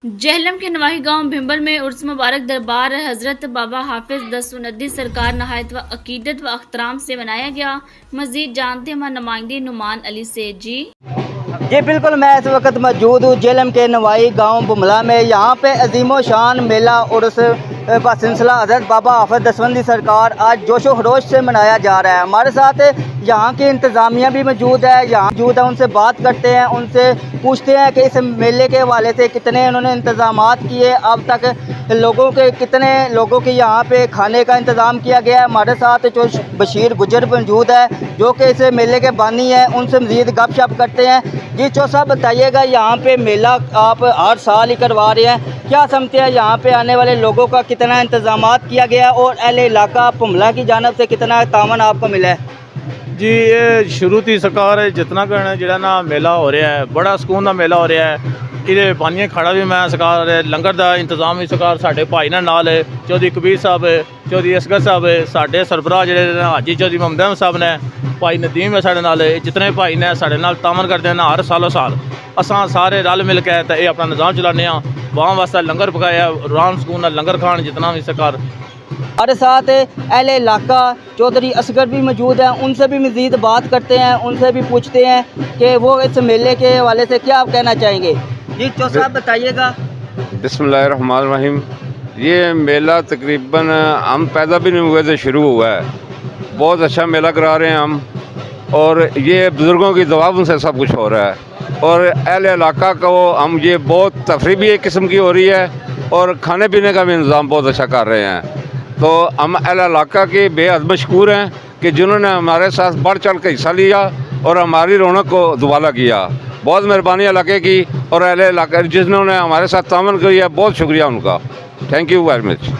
जहलम के नवाही गांव भिम्बल में उर्स मुबारक दरबार हजरत बाबा हाफिज दस्तुनदी सरकार नहायत व अकीदत व अख्तराम से मनाया गया। मजीद जानते हैं हमारे नुमाइंदे नुमान अली से। जी बिल्कुल, मैं इस वक्त मौजूद हूँ जेलम के नवाई गांव बुमला में। यहाँ पे अजीमो शान मेला उर्स का सिलसिला हज़रत बाबा हाफिज दस्तुनदी सरकार आज जोशो खरोश से मनाया जा रहा है। हमारे साथ यहाँ की इंतज़ामिया भी मौजूद है, उनसे बात करते हैं, उनसे पूछते हैं कि इस मेले के हवाले से कितने उन्होंने इंतज़ामात किए, अब तक कितने लोगों के यहाँ पे खाने का इंतज़ाम किया गया है। हमारे साथ जो बशीर गुजर मौजूद है जो कि इस मेले के बानी हैं, उनसे मज़ीद गपशप करते हैं। जी चो साहब, बताइएगा, यहाँ पे मेला आप हर साल ही करवा रहे हैं, क्या समझते हैं यहाँ पे आने वाले लोगों का कितना इंतज़ामात किया गया और अहले इलाका पुमला की जानब से कितना तावन आपको मिला है? जी ये शुरू थी सरकार जितना कहना जो ना मेला हो रहा है, बड़ा सुकून का मेला हो रहा है। ये बानिया खाड़ा भी मैं सरकार लंगर का इंतजाम भी सरकार साढ़े भाई नाल है, चौधरी कबीर साहब है, चौधरी असगर साहब है, साढ़े सरबराह जो हाजी चौधरी मोहम्मद अहमद साहब ने, भाई नदीम है साढ़े नाल, जितने भाई ने साढ़े नाल तामन करते हैं ना हर सालों साल असा सारे रल मिल के तो ये अपना निज़ाम चलाने वहाँ वास्ते लंगर पकाया आराम सुकून लंगर खान जितना भी सरकार। हमारे साथ अहले इलाका चौधरी असगर भी मौजूद हैं, उनसे भी मज़ीद बात करते हैं, उनसे भी पूछते हैं कि वो इस मेले के हवाले से क्या आप कहना चाहेंगे। जी चौ साहब, बताइएगा। बिस्मिल्लाहिर्रहमानिर्रहीम। ये मेला तकरीबन हम पैदा भी नहीं हुए थे शुरू हुआ है। बहुत अच्छा मेला करा रहे हैं हम, और ये बुज़ुर्गों की दुआ उनसे सब कुछ हो रहा है। और अहले इलाका को हम ये बहुत तफरी भी एक किस्म की हो रही है, और खाने पीने का भी इंतज़ाम बहुत अच्छा कर रहे हैं। तो हम अहले इलाका के बेहद मशकूर हैं कि जिन्होंने हमारे साथ बढ़ चढ़ के हिस्सा लिया और हमारी रौनक को दुबाला किया। बहुत मेहरबानी इलाके की और अहले इलाके जिन्होंने हमारे साथ तामन किया, बहुत शुक्रिया उनका। Thank you very much.